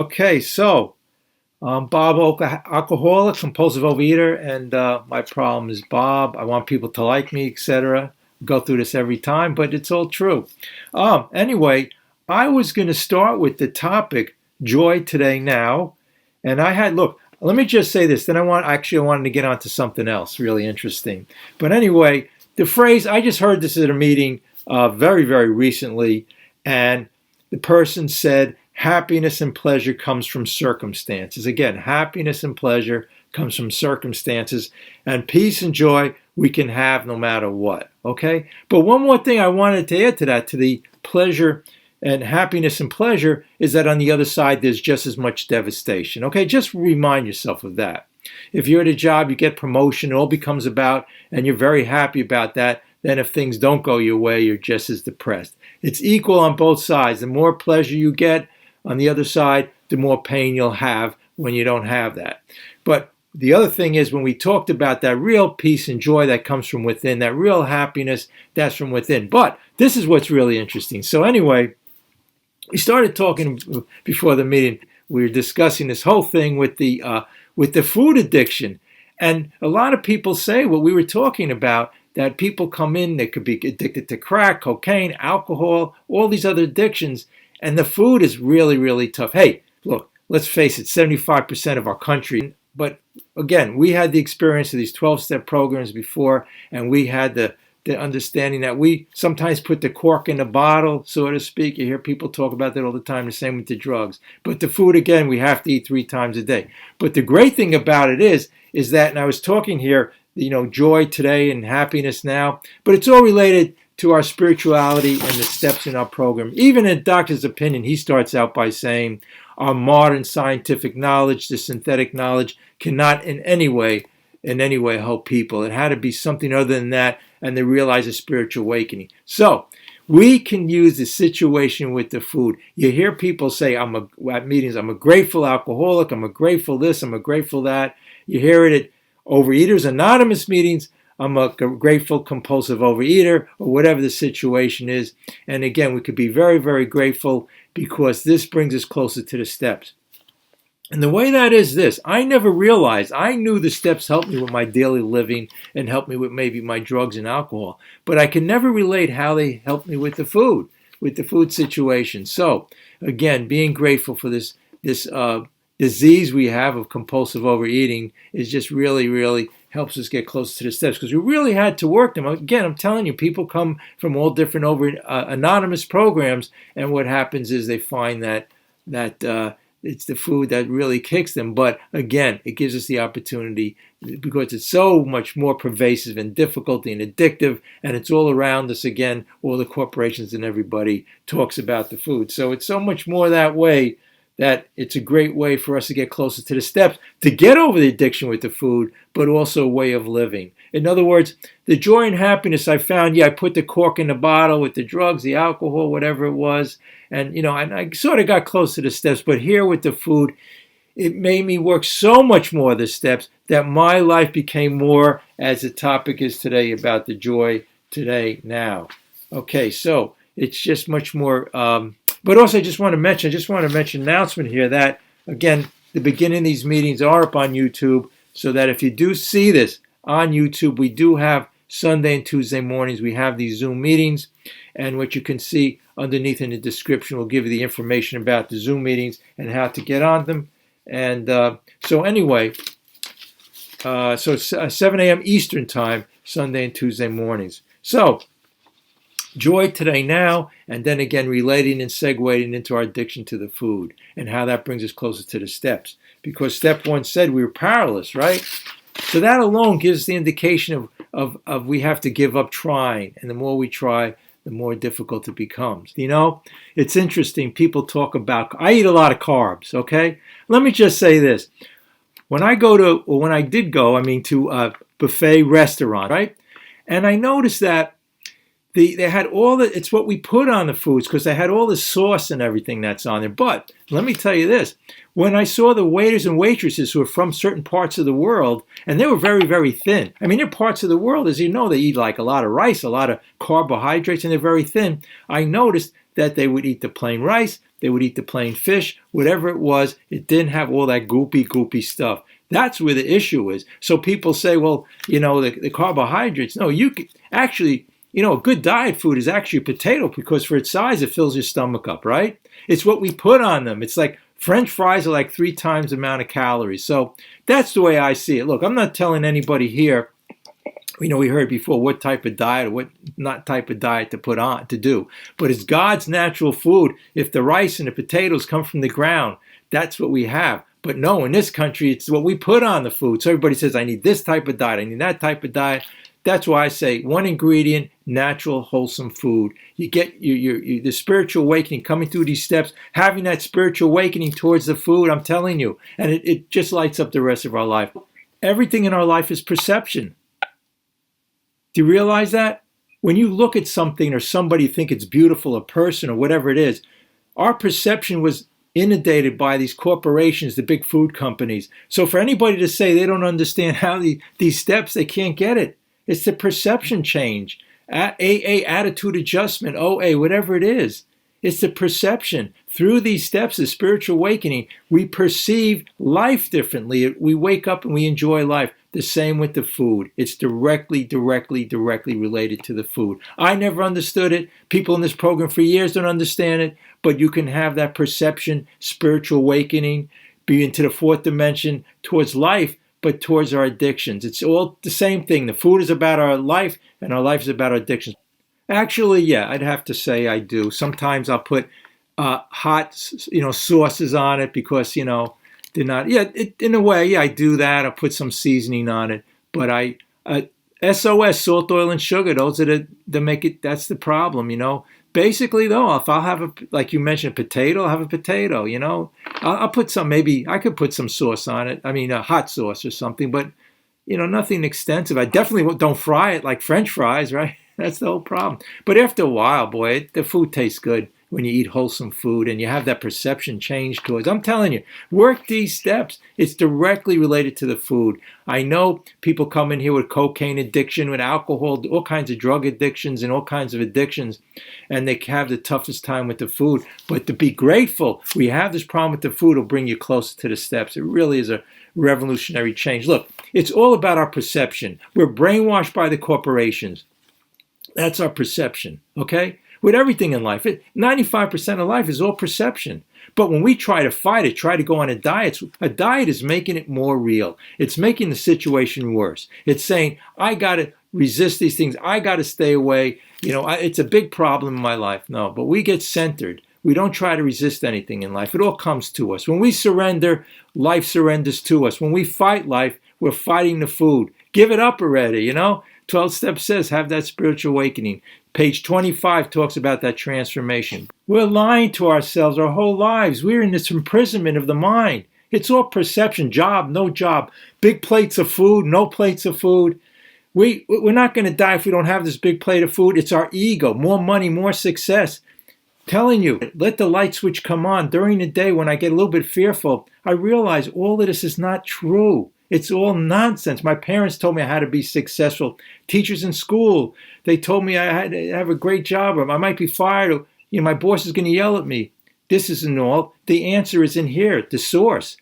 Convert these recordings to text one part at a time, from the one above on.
Okay, so Bob, alcoholic, compulsive overeater, and my problem is Bob. I want people to like me, etc. Go through this every time, but it's all true. Anyway, I was going to start with the topic joy today now, and I had look. Let me just say this. Then I wanted to get on to something else really interesting. But anyway, the phrase I just heard this at a meeting very very recently, and the person said happiness and pleasure comes from circumstances. Again, happiness and pleasure comes from circumstances, and peace and joy we can have no matter what. Okay? But one more thing I wanted to add to that, to the pleasure and happiness and pleasure, is that on the other side there's just as much devastation. Okay? Just remind yourself of that. If you're at a job, you get promotion, it all becomes about, and you're very happy about that, then if things don't go your way, you're just as depressed. It's equal on both sides. The more pleasure you get, on the other side, the more pain you'll have when you don't have that. But the other thing is, when we talked about that real peace and joy that comes from within, that real happiness, that's from within. But this is what's really interesting. So anyway, we started talking before the meeting. We were discussing this whole thing with the food addiction. And a lot of people say what we were talking about, that people come in, they could be addicted to crack, cocaine, alcohol, all these other addictions. And the food is really, really tough. Hey, look, let's face it, 75% of our country. But again, we had the experience of these 12-step programs before, and we had the understanding that we sometimes put the cork in the bottle, so to speak. You hear people talk about that all the time, the same with the drugs. But the food, again, we have to eat 3 times a day. But the great thing about it is that, and I was talking here, joy today and happiness now, but it's all related to our spirituality and the steps in our program. Even in doctor's opinion, he starts out by saying our modern scientific knowledge, the synthetic knowledge, cannot in any way help people. It had to be something other than that, and they realize a spiritual awakening. So we can use the situation with the food. You hear people say, at meetings, I'm a grateful alcoholic, I'm a grateful this, I'm a grateful that. You hear it at Overeaters Anonymous meetings, I'm a grateful compulsive overeater, or whatever the situation is. And again, we could be very, very grateful because this brings us closer to the steps. And the way that is this, I never realized, I knew the steps helped me with my daily living and helped me with maybe my drugs and alcohol, but I could never relate how they helped me with the food situation. So again, being grateful for this disease we have of compulsive overeating is just really, really helps us get close to the steps, because we really had to work them. Again, I'm telling you, people come from all different anonymous programs, and what happens is they find that it's the food that really kicks them. But again, it gives us the opportunity, because it's so much more pervasive and difficult and addictive, and it's all around us. Again, all the corporations and everybody talks about the food. So it's so much more that way, that it's a great way for us to get closer to the steps, to get over the addiction with the food, but also a way of living. In other words, the joy and happiness I found, I put the cork in the bottle with the drugs, the alcohol, whatever it was, and I sort of got close to the steps, but here with the food, it made me work so much more of the steps that my life became more, as the topic is today, about the joy today now. Okay, so it's just much more. But also, I just want to mention an announcement here that, again, the beginning of these meetings are up on YouTube, so that if you do see this on YouTube, we do have Sunday and Tuesday mornings, we have these Zoom meetings, and what you can see underneath in the description will give you the information about the Zoom meetings and how to get on them. And so anyway, so it's 7 a.m. Eastern Time, Sunday and Tuesday mornings. So joy today now, and then again relating and segueing into our addiction to the food and how that brings us closer to the steps. Because step 1 said we were powerless, right? So that alone gives the indication of we have to give up trying, and the more we try, the more difficult it becomes. It's interesting. People talk about, I eat a lot of carbs, okay? Let me just say this. When I did go to a buffet restaurant, right? And I noticed that they had it's what we put on the foods, because they had all the sauce and everything that's on there. But let me tell you this, when I saw the waiters and waitresses who were from certain parts of the world, and they were very, very thin. there are parts of the world, as you know, they eat like a lot of rice, a lot of carbohydrates, and they're very thin. I noticed that they would eat the plain rice, they would eat the plain fish, whatever it was. It didn't have all that goopy stuff. That's where the issue is. So people say, well, the carbohydrates. No, you can actually, a good diet food is actually a potato because for its size, it fills your stomach up, right? It's what we put on them. It's like French fries are like 3 times the amount of calories. So that's the way I see it. Look, I'm not telling anybody here, we heard before what type of diet or what not type of diet to do. But it's God's natural food. If the rice and the potatoes come from the ground, that's what we have. But no, in this country, it's what we put on the food. So everybody says, I need this type of diet, I need that type of diet. That's why I say one ingredient, natural, wholesome food. You get the spiritual awakening coming through these steps, having that spiritual awakening towards the food, I'm telling you. And it just lights up the rest of our life. Everything in our life is perception. Do you realize that? When you look at something or somebody, you think it's beautiful, a person or whatever it is, our perception was inundated by these corporations, the big food companies. So for anybody to say they don't understand how these steps, they can't get it. It's the perception change. AA, attitude adjustment, OA, whatever it is. It's the perception. Through these steps of spiritual awakening, we perceive life differently. We wake up and we enjoy life. The same with the food. It's directly related to the food. I never understood it. People in this program for years don't understand it. But you can have that perception, spiritual awakening, be into the 4th dimension towards life, but towards our addictions. It's all the same thing. The food is about our life, and our life is about our addictions. Actually, yeah, I'd have to say I do. Sometimes I'll put hot, sauces on it because, they're not. Yeah, in a way, yeah, I do that. I put some seasoning on it, but SOS, salt, oil, and sugar. Those are that make it. That's the problem, Basically, though, if I'll have like you mentioned, a potato, I'll have a potato. I'll put some. Maybe I could put some sauce on it. I mean, a hot sauce or something, but nothing extensive. I definitely don't fry it like French fries, right? That's the whole problem. But after a while, boy, the food tastes good when you eat wholesome food and you have that perception change towards. I'm telling you, work these steps. It's directly related to the food. I know people come in here with cocaine addiction, with alcohol, all kinds of drug addictions and all kinds of addictions, and they have the toughest time with the food. But to be grateful, we have this problem with the food will bring you closer to the steps. It really is a revolutionary change. Look, it's all about our perception. We're brainwashed by the corporations. That's our perception, okay? With everything in life, 95% of life is all perception. But when we try to fight it, try to go on a diet is making it more real. It's making the situation worse. It's saying, I got to resist these things. I got to stay away. It's a big problem in my life. No, but we get centered. We don't try to resist anything in life. It all comes to us. When we surrender, life surrenders to us. When we fight life, we're fighting the food. Give it up already, 12 steps says have that spiritual awakening. Page 25 talks about that transformation. We're lying to ourselves our whole lives. We're in this imprisonment of the mind. It's all perception, job, no job, big plates of food, no plates of food. We're not going to die if we don't have this big plate of food. It's our ego, more money, more success. Telling you, let the light switch come on. During the day when I get a little bit fearful, I realize all of this is not true. It's all nonsense. My parents told me I had to be successful. Teachers in school, they told me I had to have a great job or I might be fired or my boss is going to yell at me. This isn't all. The answer is in here, the source,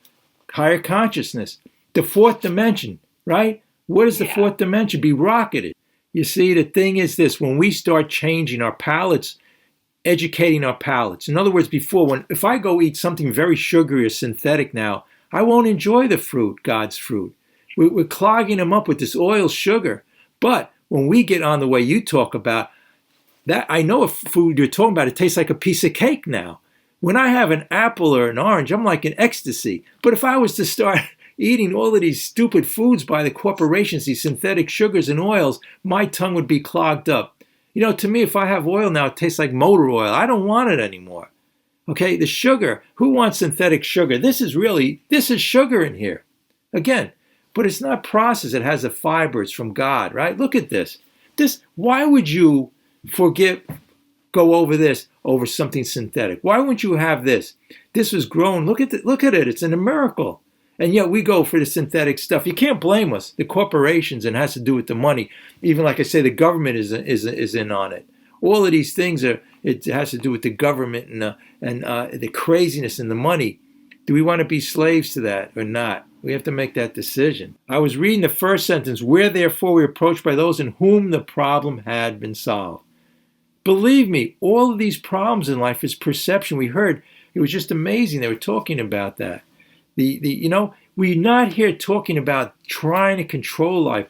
higher consciousness, the 4th dimension, right? What is the 4th dimension? Be rocketed. You see, the thing is this, when we start changing our palates, educating our palates. In other words, if I go eat something very sugary or synthetic now, I won't enjoy the fruit, God's fruit. We're clogging them up with this oil, sugar. But when we get on the way you talk about, that I know a food you're talking about, it tastes like a piece of cake now. When I have an apple or an orange, I'm like in ecstasy. But if I was to start eating all of these stupid foods by the corporations, these synthetic sugars and oils, my tongue would be clogged up. To me, if I have oil now, it tastes like motor oil. I don't want it anymore. Okay, the sugar. Who wants synthetic sugar? This is sugar in here. Again, but it's not processed. It has the fibers from God, right? Look at this. Why would you go over something synthetic? Why wouldn't you have this? This was grown. Look at it. It's a miracle. And yet we go for the synthetic stuff. You can't blame us. The corporations, and it has to do with the money. Even like I say, the government is in on it. All of these things are, it has to do with the government and the craziness and the money. Do we want to be slaves to that or not? We have to make that decision. I was reading the first sentence, where therefore we are approached by those in whom the problem had been solved. Believe me, all of these problems in life is perception. We heard, it was just amazing. They were talking about that. We're not here talking about trying to control life,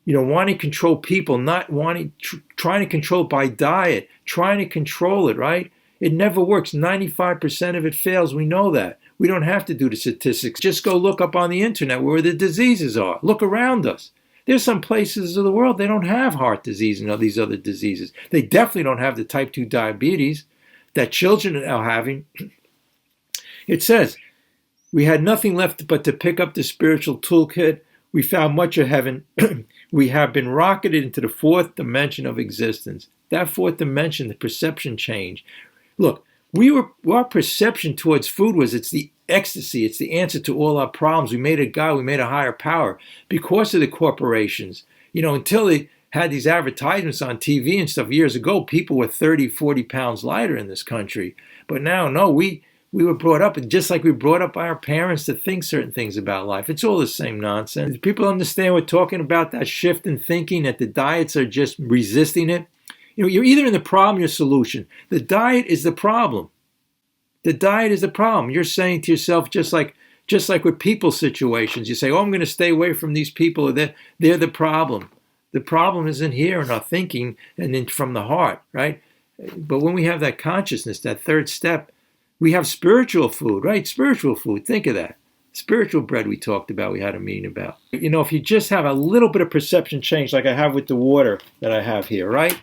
wanting to control people, not wanting, trying to control it by diet, trying to control it, right? It never works. 95% of it fails. We know that. We don't have to do the statistics. Just go look up on the internet where the diseases are. Look around us. There's some places of the world they don't have heart disease and all these other diseases. They definitely don't have the type 2 diabetes that children are having. It says, we had nothing left but to pick up the spiritual toolkit. We found much of heaven. We have been rocketed into the fourth dimension of existence. That fourth dimension, the perception change. Look, our perception towards food was it's the ecstasy. It's the answer to all our problems. We made a God. We made a higher power because of the corporations. Until they had these advertisements on TV and stuff years ago, people were 30, 40 pounds lighter in this country. But now, no, we were brought up, and just like we brought up our parents to think certain things about life. It's all the same nonsense. People understand we're talking about that shift in thinking, that the diets are just resisting it. You're either in the problem or solution. The diet is the problem. The diet is the problem. You're saying to yourself, just like with people situations, you say, oh, I'm going to stay away from these people. They're the problem. The problem isn't here in our thinking and then from the heart, right? But when we have that consciousness, that third step, we have spiritual food, right? Spiritual food. Think of that. Spiritual bread we talked about, we had a meeting about. If you just have a little bit of perception change like I have with the water that I have here, right?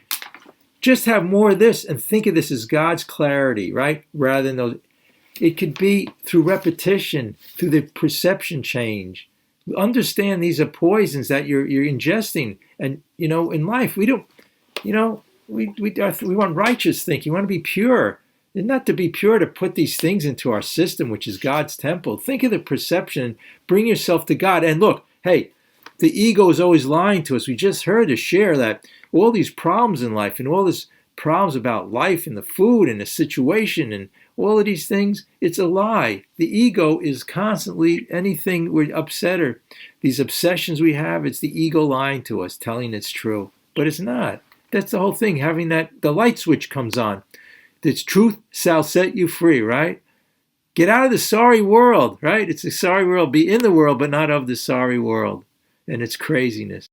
Just have more of this and think of this as God's clarity, right? Rather than those. It could be through repetition, through the perception change. Understand these are poisons that you're ingesting. And, in life, we don't, we want righteous thinking. We want to be pure. And not to be pure, to put these things into our system, which is God's temple. Think of the perception. Bring yourself to God. And look, hey, the ego is always lying to us. We just heard a share that all these problems in life and all these problems about life and the food and the situation and all of these things, it's a lie. The ego is constantly, anything we're upset or these obsessions we have, it's the ego lying to us, telling it's true. But it's not. That's the whole thing, having the light switch comes on. This truth shall set you free, right? Get out of the sorry world, right? It's a sorry world. Be in the world, but not of the sorry world. And it's craziness.